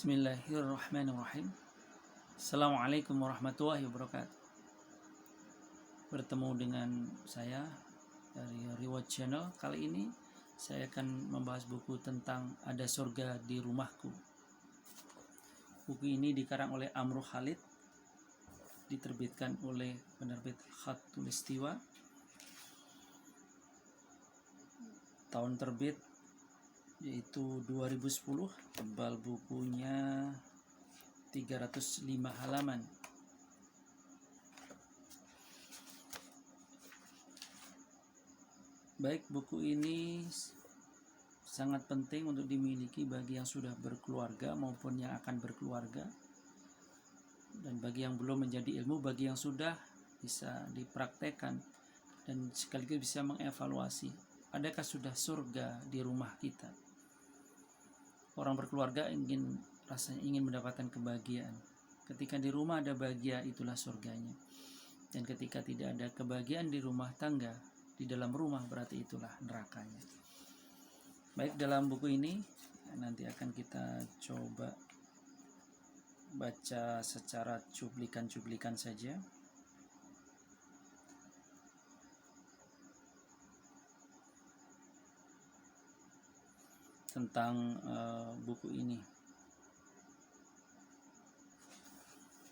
Bismillahirrahmanirrahim. Assalamualaikum warahmatullahi wabarakatuh. Bertemu dengan saya dari Reward Channel. Kali ini saya akan membahas buku tentang Ada Surga di Rumahku. Buku ini dikarang oleh Amru Khalid, diterbitkan oleh penerbit Khatulistiwa. Tahun terbit yaitu 2010, tebal bukunya 305 halaman. Baik, buku ini sangat penting untuk dimiliki bagi yang sudah berkeluarga maupun yang akan berkeluarga, dan bagi yang belum menjadi ilmu, bagi yang sudah bisa dipraktekkan dan sekaligus bisa mengevaluasi adakah sudah surga di rumah kita. Orang berkeluarga rasanya ingin mendapatkan kebahagiaan. Ketika di rumah ada bahagia, itulah surganya. Dan ketika tidak ada kebahagiaan di rumah tangga, di dalam rumah, berarti itulah nerakanya. Baik, dalam buku ini nanti akan kita coba baca secara cuplikan-cuplikan saja. Tentang buku ini.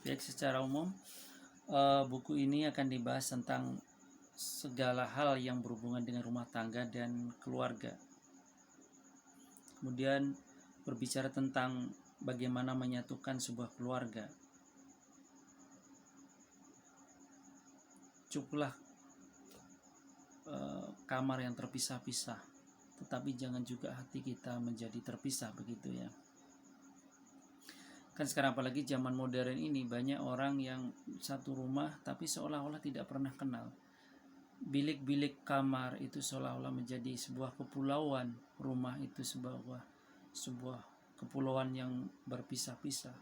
Baik, secara umum buku ini akan dibahas tentang segala hal yang berhubungan dengan rumah tangga dan keluarga. Kemudian berbicara tentang bagaimana menyatukan sebuah keluarga. Cukuplah kamar yang terpisah-pisah, tetapi jangan juga hati kita menjadi terpisah, begitu ya. Kan sekarang apalagi zaman modern ini, banyak orang yang satu rumah tapi seolah-olah tidak pernah kenal. Bilik-bilik kamar itu seolah-olah menjadi sebuah kepulauan. Rumah itu sebuah kepulauan yang berpisah-pisah.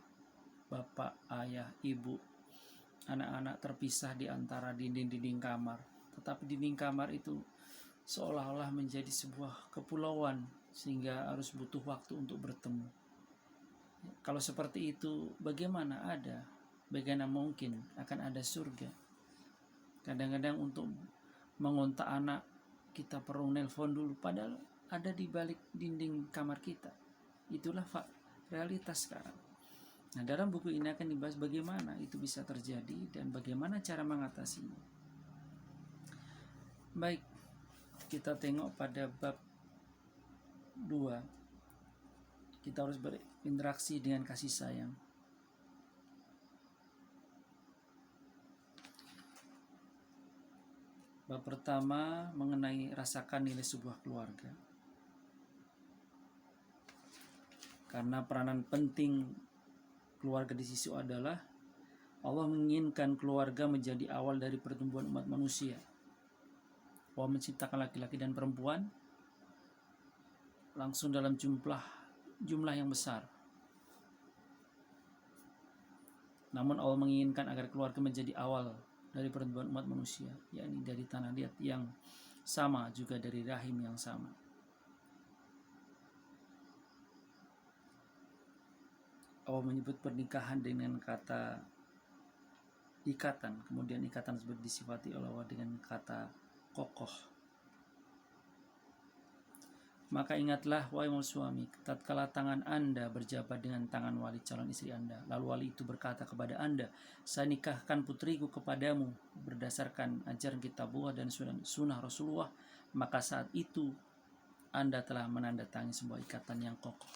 Bapak, ayah, ibu, anak-anak terpisah di antara dinding-dinding kamar. Tetapi dinding kamar itu seolah-olah menjadi sebuah kepulauan, sehingga harus butuh waktu untuk bertemu. Kalau seperti itu, bagaimana mungkin akan ada surga? Kadang-kadang untuk mengontak anak, kita perlu nelpon dulu, padahal ada di balik dinding kamar kita. Itulah realitas sekarang. Nah, dalam buku ini akan dibahas bagaimana itu bisa terjadi dan bagaimana cara mengatasinya. Baik, kita tengok pada bab 2. Kita harus berinteraksi dengan kasih sayang. Bab pertama mengenai rasakan nilai sebuah keluarga. Karena peranan penting keluarga di sisi adalah Allah menginginkan keluarga menjadi awal dari pertumbuhan umat manusia. Allah menciptakan laki-laki dan perempuan langsung dalam jumlah yang besar. Namun Allah menginginkan agar keluarga menjadi awal dari pertumbuhan umat manusia, yakni dari tanah liat yang sama, juga dari rahim yang sama. Allah menyebut pernikahan dengan kata ikatan, kemudian ikatan tersebut disifati oleh Allah dengan kata kokoh. Maka ingatlah, wahai suami, tatkala tangan Anda berjabat dengan tangan wali calon istri Anda, lalu wali itu berkata kepada Anda, saya nikahkan putriku kepadamu berdasarkan ajaran kitabullah dan sunnah Rasulullah, maka saat itu Anda telah menandatangani sebuah ikatan yang kokoh.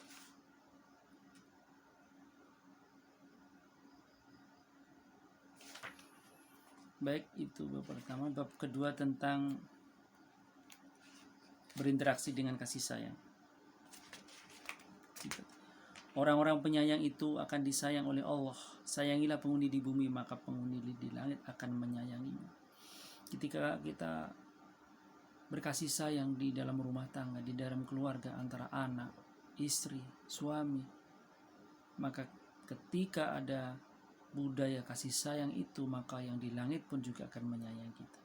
Baik, itu bab pertama. Bab kedua tentang berinteraksi dengan kasih sayang. Orang-orang penyayang itu akan disayang oleh Allah. Sayangilah penghuni di bumi, maka penghuni di langit akan menyayanginya. Ketika kita berkasih sayang di dalam rumah tangga, di dalam keluarga antara anak, istri, suami, maka ketika ada budaya kasih sayang itu, maka yang di langit pun juga akan menyayangi kita.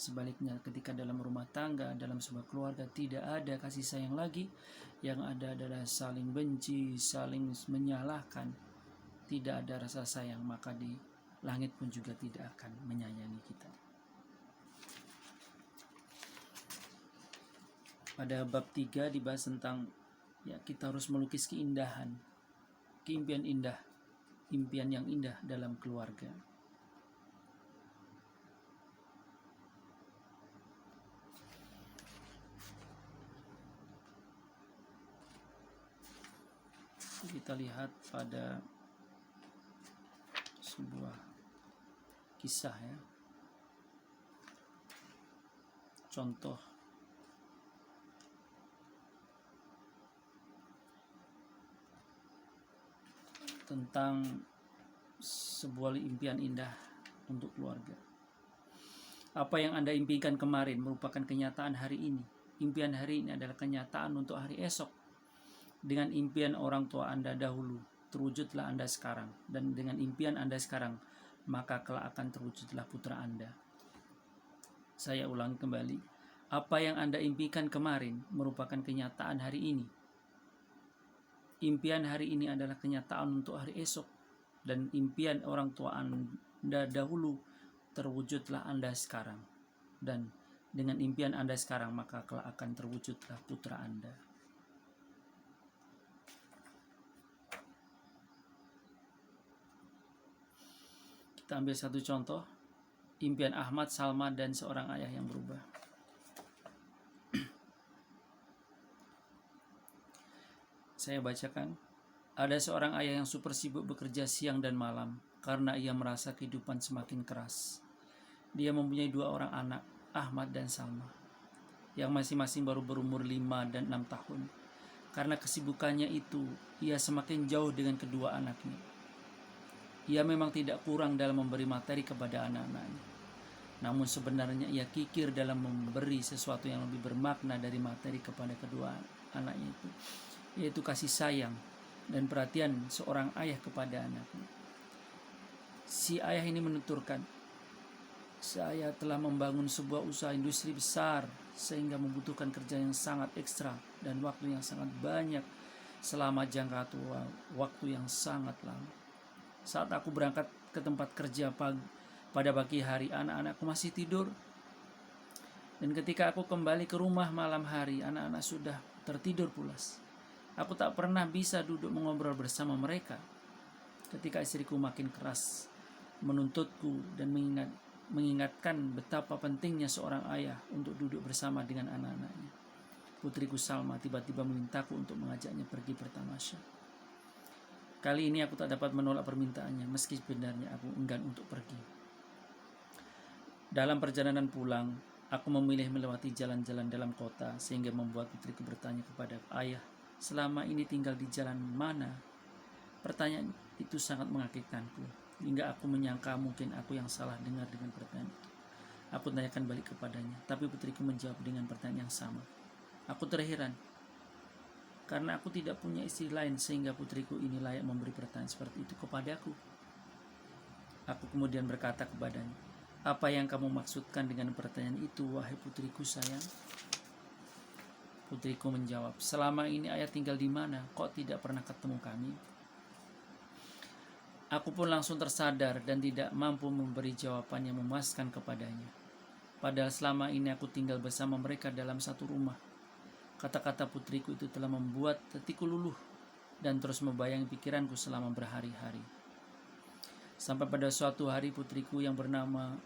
Sebaliknya, ketika dalam rumah tangga, dalam sebuah keluarga tidak ada kasih sayang lagi, yang ada adalah saling benci, saling menyalahkan, tidak ada rasa sayang, maka di langit pun juga tidak akan menyayangi kita. Pada bab 3 dibahas tentang kita harus melukis keindahan, keimpian indah, impian yang indah dalam keluarga. Kita lihat pada sebuah kisah ya. Contoh tentang sebuah impian indah untuk keluarga. Apa yang Anda impikan kemarin merupakan kenyataan hari ini. Impian hari ini adalah kenyataan untuk hari esok. Dengan impian orang tua Anda dahulu, terwujudlah Anda sekarang. Dan dengan impian Anda sekarang, maka kelak akan terwujudlah putra Anda. Saya ulangi kembali. Apa yang Anda impikan kemarin merupakan kenyataan hari ini. Impian hari ini adalah kenyataan untuk hari esok. Dan impian orang tua Anda dahulu, terwujudlah Anda sekarang. Dan dengan impian Anda sekarang, maka kelak akan terwujudlah putra Anda. Kita ambil satu contoh, impian Ahmad, Salma, dan seorang ayah yang berubah. Saya bacakan. Ada seorang ayah yang super sibuk bekerja siang dan malam karena ia merasa kehidupan semakin keras. Dia mempunyai 2 orang anak, Ahmad dan Salma, yang masing-masing baru berumur 5 dan 6 tahun. Karena kesibukannya itu, ia semakin jauh dengan kedua anaknya. Ia memang tidak kurang dalam memberi materi kepada anak-anaknya. Namun sebenarnya ia kikir dalam memberi sesuatu yang lebih bermakna dari materi kepada kedua anaknya itu, yaitu kasih sayang dan perhatian seorang ayah kepada anaknya. Si ayah ini menuturkan, saya telah membangun sebuah usaha industri besar sehingga membutuhkan kerja yang sangat ekstra dan waktu yang sangat banyak selama jangka waktu yang sangat lama. Saat aku berangkat ke tempat kerja pada pagi hari, anak-anakku masih tidur. Dan ketika aku kembali ke rumah malam hari, anak-anak sudah tertidur pulas. Aku tak pernah bisa duduk mengobrol bersama mereka. Ketika istriku makin keras menuntutku dan mengingatkan betapa pentingnya seorang ayah untuk duduk bersama dengan anak-anaknya, putriku Salma tiba-tiba memintaku untuk mengajaknya pergi bertamasya. Kali ini aku tak dapat menolak permintaannya, meski sebenarnya aku enggan untuk pergi. Dalam perjalanan pulang, aku memilih melewati jalan-jalan dalam kota, sehingga membuat putriku bertanya kepada ayah, selama ini tinggal di jalan mana? Pertanyaan itu sangat mengagetkanku, hingga aku menyangka mungkin aku yang salah dengar dengan pertanyaan itu. Aku tanyakan balik kepadanya, tapi putriku menjawab dengan pertanyaan yang sama. Aku terheran, karena aku tidak punya istri lain sehingga putriku ini layak memberi pertanyaan seperti itu kepadaku. Aku kemudian berkata kepadanya, apa yang kamu maksudkan dengan pertanyaan itu, wahai putriku sayang? Putriku menjawab, selama ini ayah tinggal di mana? Kok tidak pernah ketemu kami? Aku pun langsung tersadar dan tidak mampu memberi jawaban yang memuaskan kepadanya. Padahal selama ini aku tinggal bersama mereka dalam satu rumah. Kata-kata putriku itu telah membuat hatiku luluh dan terus membayangi pikiranku selama berhari-hari. Sampai pada suatu hari putraku yang bernama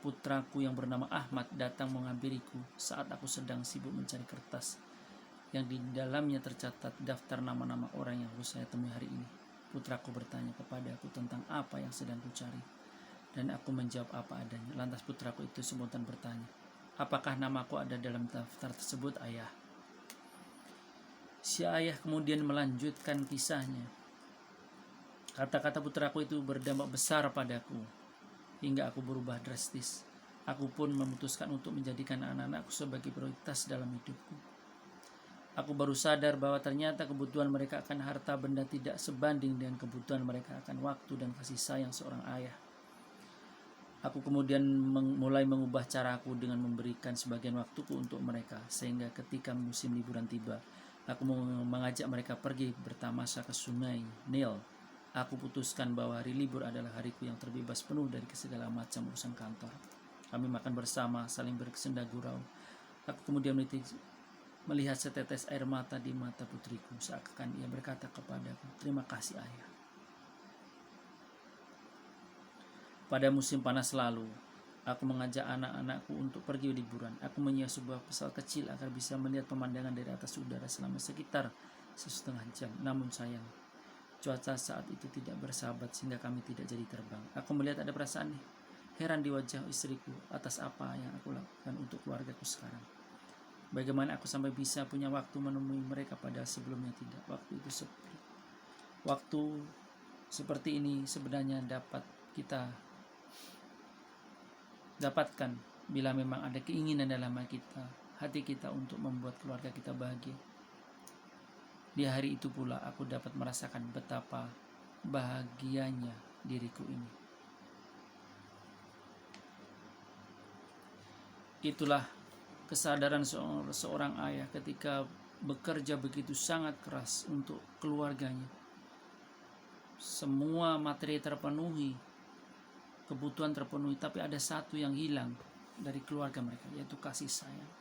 Ahmad datang menghampiriku saat aku sedang sibuk mencari kertas yang di dalamnya tercatat daftar nama-nama orang yang harus saya temui hari ini. Putraku bertanya kepadaku tentang apa yang sedang kucari, dan aku menjawab apa adanya. Lantas putraku itu spontan bertanya, apakah namaku ada dalam daftar tersebut, ayah? Si ayah kemudian melanjutkan kisahnya. Kata-kata putraku itu berdampak besar padaku hingga aku berubah drastis. Aku pun memutuskan untuk menjadikan anak-anakku sebagai prioritas dalam hidupku. Aku baru sadar bahwa ternyata kebutuhan mereka akan harta benda tidak sebanding dengan kebutuhan mereka akan waktu dan kasih sayang seorang ayah. Aku kemudian mulai mengubah caraku dengan memberikan sebagian waktuku untuk mereka, sehingga ketika musim liburan tiba, aku mengajak mereka pergi bertamasya ke sungai Nil. Aku putuskan bahwa hari libur adalah hariku yang terbebas penuh dari segala macam urusan kantor. Kami makan bersama, saling bersenda gurau. Aku kemudian melihat setetes air mata di mata putriku, seakan ia berkata kepadaku, "Terima kasih ayah." Pada musim panas lalu, aku mengajak anak-anakku untuk pergi liburan. Aku menyewa sebuah pesawat kecil agar bisa melihat pemandangan dari atas udara selama sekitar 1,5 jam. Namun sayang, cuaca saat itu tidak bersahabat sehingga kami tidak jadi terbang. Aku melihat ada perasaan heran di wajah istriku atas apa yang aku lakukan untuk keluargaku sekarang. Bagaimana aku sampai bisa punya waktu menemui mereka padahal sebelumnya tidak. Waktu seperti ini sebenarnya dapat kita dapatkan bila memang ada keinginan dalam hati kita untuk membuat keluarga kita bahagia. Di hari itu pula aku dapat merasakan betapa bahagianya diriku ini. Itulah kesadaran seorang ayah ketika bekerja begitu sangat keras untuk keluarganya. Semua materi terpenuhi, kebutuhan terpenuhi, tapi ada satu yang hilang dari keluarga mereka, yaitu kasih sayang.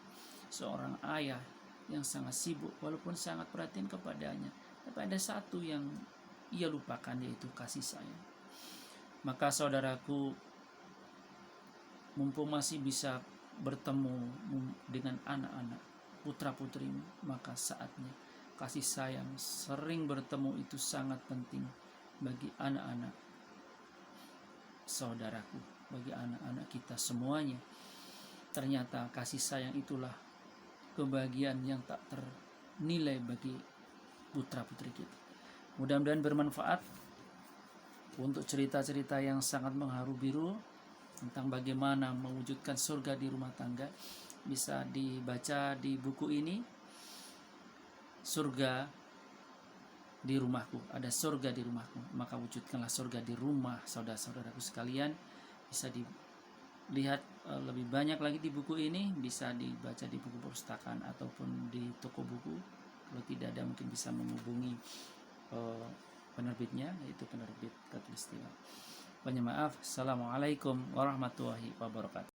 Seorang ayah yang sangat sibuk walaupun sangat perhatian kepadanya, tapi ada satu yang ia lupakan, yaitu kasih sayang. Maka saudaraku, mumpung masih bisa bertemu dengan anak-anak putra putrimu, maka saatnya kasih sayang sering bertemu itu sangat penting bagi anak-anak saudaraku, bagi anak-anak kita semuanya. Ternyata kasih sayang itulah kebahagiaan yang tak ternilai bagi putra-putri kita. Mudah-mudahan bermanfaat untuk cerita-cerita yang sangat mengharu biru tentang bagaimana mewujudkan surga di rumah tangga. Bisa dibaca di buku ini, Surga di Rumahku. Ada surga di rumahku, maka wujudkanlah surga di rumah saudara-saudaraku sekalian. Bisa dilihat lebih banyak lagi di buku ini, bisa dibaca di buku perpustakaan ataupun di toko buku. Kalau tidak ada, mungkin bisa menghubungi penerbitnya, yaitu penerbit Khatulistiwa. Banyak maaf. Assalamualaikum warahmatullahi wabarakatuh.